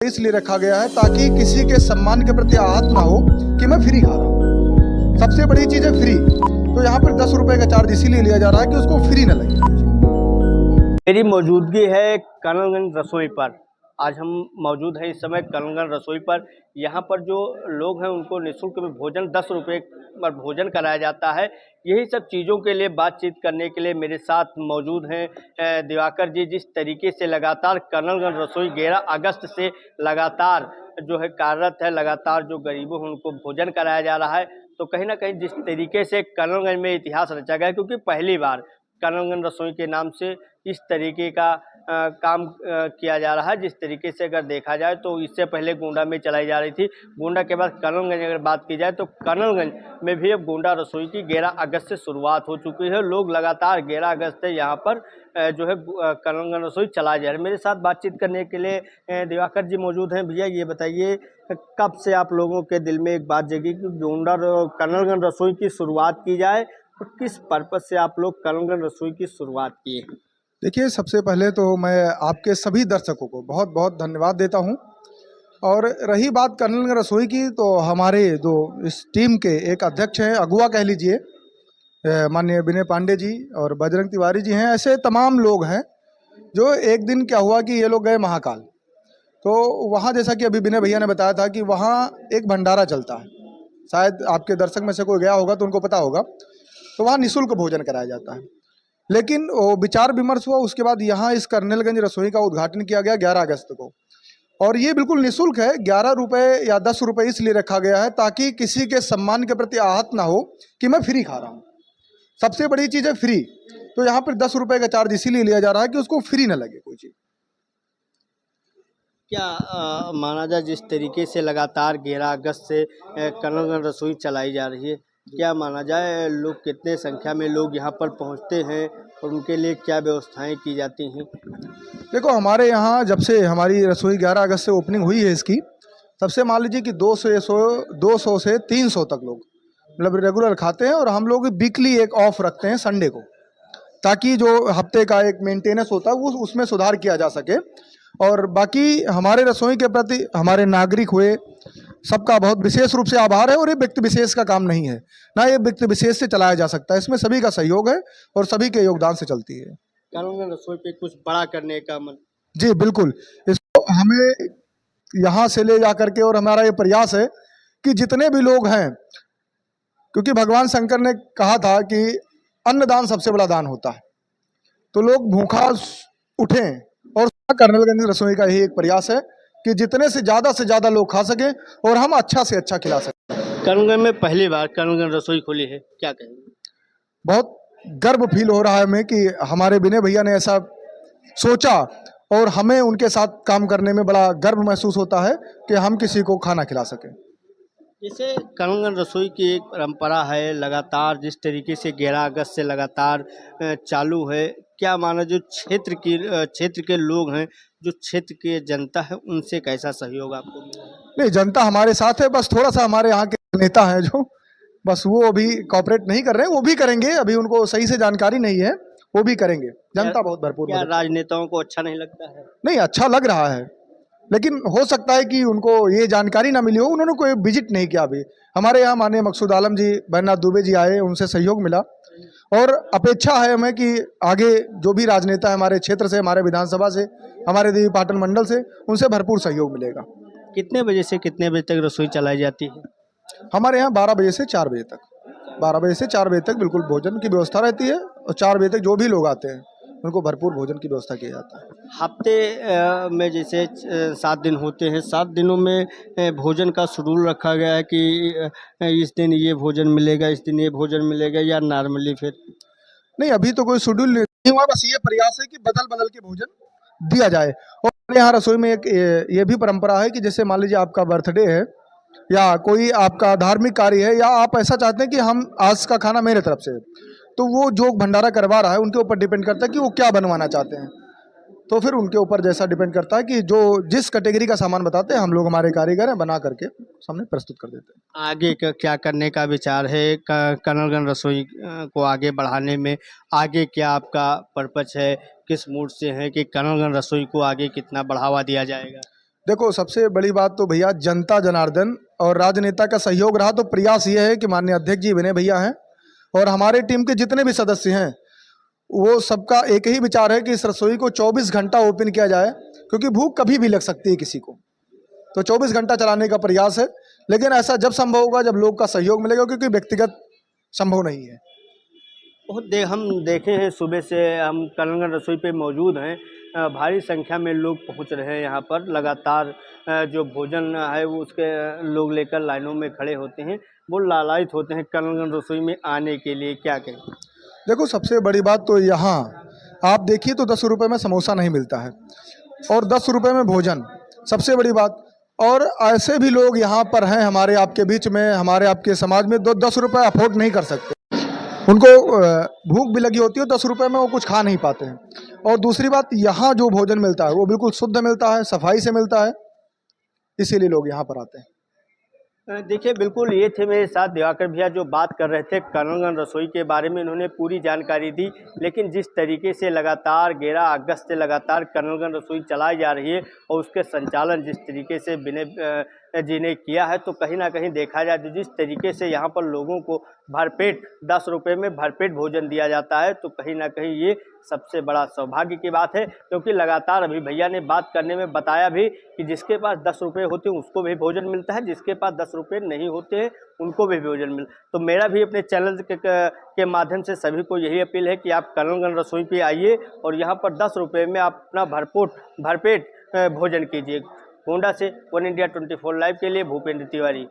इसलिए रखा गया है ताकि किसी के सम्मान के प्रति आहत ना हो कि मैं फ्री खा रहा हूँ। सबसे बड़ी चीज है फ्री। तो यहाँ पर 10 रुपए का चार्ज इसीलिए लिया जा रहा है कि उसको फ्री न लगे। मेरी मौजूदगी है कर्नलगंज रसोई पर। आज हम मौजूद हैं इस समय कर्नलगंज रसोई पर। यहाँ पर जो लोग हैं उनको निःशुल्क में भोजन 10 रुपये पर भोजन कराया जाता है। यही सब चीज़ों के लिए बातचीत करने के लिए मेरे साथ मौजूद हैं दिवाकर जी। जिस तरीके से लगातार कर्नलगंज रसोई 11 अगस्त से लगातार जो है कार्यरत है, लगातार जो गरीबों हैं उनको भोजन कराया जा रहा है, तो कहीं ना कहीं जिस तरीके से कर्नलगंज में इतिहास रचा गया, क्योंकि पहली बार कर्नलगंज रसोई के नाम से इस तरीके का काम किया जा रहा है। जिस तरीके से अगर देखा जाए तो इससे पहले गोंडा में चलाई जा रही थी, गोंडा के बाद कर्नलगंज अगर बात की जाए तो कर्नलगंज में भी अब गोंडा रसोई की 11 अगस्त से शुरुआत हो चुकी है। लोग लगातार 11 अगस्त से यहाँ पर जो है कर्नलगंज रसोई चला जा रहा है। मेरे साथ बातचीत करने के लिए दिवाकर जी मौजूद हैं। भैया ये बताइए, कब से आप लोगों के दिल में एक बात जगी कि गोंडा कर्नलगंज रसोई की शुरुआत की जाए, और किस पर्पज से आप लोग कर्नलगंज रसोई की शुरुआत किए? देखिए, सबसे पहले तो मैं आपके सभी दर्शकों को बहुत बहुत धन्यवाद देता हूं। और रही बात कर्नलगंज रसोई की, तो हमारे जो इस टीम के एक अध्यक्ष हैं, अगुवा कह लीजिए, माननीय विनय पांडे जी और बजरंग तिवारी जी हैं। ऐसे तमाम लोग हैं जो एक दिन क्या हुआ कि ये लोग गए महाकाल। तो वहाँ जैसा कि अभी विनय भैया ने बताया था कि वहाँ एक भंडारा चलता है, शायद आपके दर्शक में से कोई गया होगा तो उनको पता होगा। तो वहाँ निःशुल्क भोजन कराया जाता है। लेकिन वो विचार विमर्श हुआ, उसके बाद यहाँ इस कर्नलगंज रसोई का उद्घाटन किया गया 11 अगस्त को। और ये बिल्कुल निःशुल्क है। 11 रुपए या 10 रुपए इसलिए रखा गया है ताकि किसी के सम्मान के प्रति आहत ना हो कि मैं फ्री खा रहा हूँ। सबसे बड़ी चीज है फ्री। तो यहाँ पर 10 रुपए का चार्ज इसीलिए लिया जा रहा है कि उसको फ्री न लगे कोई चीज। क्या माना जाए जिस तरीके से लगातार 11 अगस्त से कर्नलगंज रसोई चलाई जा रही है, क्या माना जाए लोग कितने संख्या में लोग यहाँ पर पहुँचते हैं और उनके लिए क्या व्यवस्थाएं की जाती हैं? देखो, हमारे यहाँ जब से हमारी रसोई 11 अगस्त से ओपनिंग हुई है इसकी, तब से मान लीजिए कि 200 से 300 तक लोग मतलब रेगुलर खाते हैं। और हम लोग वीकली एक ऑफ रखते हैं संडे को, ताकि जो हफ्ते का एक मेंटेनेंस होता है वो उसमें सुधार किया जा सके। और बाकी हमारे रसोई के प्रति हमारे नागरिक हुए, सबका बहुत विशेष रूप से आभार है। और ये व्यक्ति विशेष का काम नहीं है, ना ये व्यक्ति विशेष से चलाया जा सकता है। इसमें सभी का सहयोग है और सभी के योगदान से चलती है। कर्नलगंज रसोई पे कुछ बड़ा करने का मन? जी बिल्कुल। इसको हमें यहाँ से ले जा करके, और हमारा ये प्रयास है कि जितने भी लोग हैं, क्योंकि भगवान शंकर ने कहा था कि अन्नदान सबसे बड़ा दान होता है, तो लोग भूखा उठें। और कर्नलगंज रसोई का यही एक प्रयास है कि जितने से ज़्यादा लोग खा सकें और हम अच्छा से अच्छा खिला सकें। कर्नलगंज में पहली बार कर्नलगंज रसोई खोली है, क्या कहेंगे? बहुत गर्व फील हो रहा है हमें कि हमारे विनय भैया ने ऐसा सोचा, और हमें उनके साथ काम करने में बड़ा गर्व महसूस होता है कि हम किसी को खाना खिला सकें। जैसे कर्नलगंज रसोई की एक परंपरा है, लगातार जिस तरीके से 11 अगस्त से लगातार चालू है, क्या माना जो क्षेत्र के लोग हैं, जो क्षेत्र के जनता है, उनसे कैसा सहयोग आपको मिला? नहीं, जनता हमारे साथ है। बस थोड़ा सा हमारे यहाँ के नेता हैं जो बस वो अभी कॉपरेट नहीं कर रहे हैं। वो भी करेंगे, अभी उनको सही से जानकारी नहीं है, वो भी करेंगे। जनता बहुत भरपूर। क्या राजनेताओं को अच्छा नहीं लगता है? नहीं, अच्छा लग रहा है, लेकिन हो सकता है कि उनको ये जानकारी ना मिली हो, उन्होंने कोई विजिट नहीं किया अभी। हमारे यहाँ माननीय मकसूद आलम जी, बैरनाथ दुबे जी आए, उनसे सहयोग मिला। और अपेक्षा है हमें कि आगे जो भी राजनेता है हमारे क्षेत्र से, हमारे विधानसभा से, हमारे देवी पाटन मंडल से, उनसे भरपूर सहयोग मिलेगा। कितने बजे से कितने बजे तक रसोई चलाई जाती है? हमारे यहाँ 12 बजे से 4 बजे तक, 12 बजे से 4 बजे तक बिल्कुल भोजन की व्यवस्था रहती है। और 4 बजे तक जो भी लोग आते हैं उनको भरपूर भोजन की व्यवस्था किया जाता है। हफ्ते में जैसे 7 दिन होते हैं, 7 दिनों में भोजन का शेड्यूल रखा गया है कि इस दिन ये भोजन मिलेगा, इस दिन ये भोजन मिलेगा, या नॉर्मली फिर? नहीं, अभी तो कोई शेड्यूल नहीं हुआ। बस ये प्रयास है कि बदल बदल के भोजन दिया जाए। और हमारे यहाँ रसोई में एक ये भी परंपरा है कि जैसे मान लीजिए आपका बर्थडे है, या कोई आपका धार्मिक कार्य है, या आप ऐसा चाहते हैं कि हम आज का खाना मेरे तरफ से है, तो वो जो भंडारा करवा रहा है उनके ऊपर डिपेंड करता है कि वो क्या बनवाना चाहते हैं। तो फिर उनके ऊपर जैसा डिपेंड करता है कि जो जिस कैटेगरी का सामान बताते हैं, हम लोग हमारे कारीगर हैं, बना करके सामने प्रस्तुत कर देते हैं। आगे का क्या करने का विचार है कर्नलगंज रसोई को आगे बढ़ाने में? आगे क्या आपका पर्पज है, किस मूड से है कि कर्नलगंज रसोई को आगे कितना बढ़ावा दिया जाएगा? देखो, सबसे बड़ी बात तो भैया जनता जनार्दन और राजनेता का सहयोग रहा, तो प्रयास ये है कि माननीय अध्यक्ष जी विनय भैया हैं और हमारे टीम के जितने भी सदस्य हैं, वो सबका एक ही विचार है कि इस रसोई को 24 घंटा ओपन किया जाए, क्योंकि भूख कभी भी लग सकती है किसी को। तो 24 घंटा चलाने का प्रयास है, लेकिन ऐसा जब संभव होगा जब लोग का सहयोग मिलेगा, क्योंकि व्यक्तिगत संभव नहीं है। हम देखे हैं, सुबह से हम कलंगन रसोई पे मौजूद हैं। भारी संख्या में लोग पहुंच रहे हैं यहाँ पर। लगातार जो भोजन है वो उसके लोग लेकर लाइनों में खड़े होते हैं। वो लालायित होते हैं कलंगन रसोई में आने के लिए। क्या कहें? देखो, सबसे बड़ी बात तो यहाँ आप देखिए तो 10 रुपये में समोसा नहीं मिलता है और 10 रुपये में भोजन, सबसे बड़ी बात। और ऐसे भी लोग यहाँ पर हैं हमारे आपके बीच में, हमारे आपके समाज में, 10 रुपये अफोर्ड नहीं कर सकते। उनको भूख भी लगी होती है, 10 रुपये में वो कुछ खा नहीं पाते हैं। और दूसरी बात, यहाँ जो भोजन मिलता है वो बिल्कुल शुद्ध मिलता है, सफाई से मिलता है, इसीलिए लोग यहाँ पर आते हैं। देखिए, बिल्कुल ये थे मेरे साथ दिवाकर भैया जो बात कर रहे थे कलंगन रसोई के बारे में। इन्होंने पूरी जानकारी दी, लेकिन जिस तरीके से लगातार 11 अगस्त से लगातार कलंगन रसोई चलाई जा रही है और उसके संचालन जिस तरीके से विनय जी ने किया है, तो कहीं ना कहीं देखा जाए तो जिस तरीके से यहाँ पर लोगों को भरपेट 10 रुपये में भरपेट भोजन दिया जाता है, तो कहीं ना कहीं ये सबसे बड़ा सौभाग्य की बात है। क्योंकि लगातार अभी भैया ने बात करने में बताया भी कि जिसके पास 10 रुपये होते हैं उसको भी भोजन मिलता है, जिसके पास 10 रुपये नहीं होते हैं उनको भी भोजन मिलता। तो मेरा भी अपने चैनल के माध्यम से सभी को यही अपील है कि आप कलंगन रसोई पे आइए और यहाँ पर 10 रुपये में आप अपना भरपेट भोजन कीजिए। गोंडा से वन इंडिया 24 लाइव के लिए भूपेंद्र तिवारी।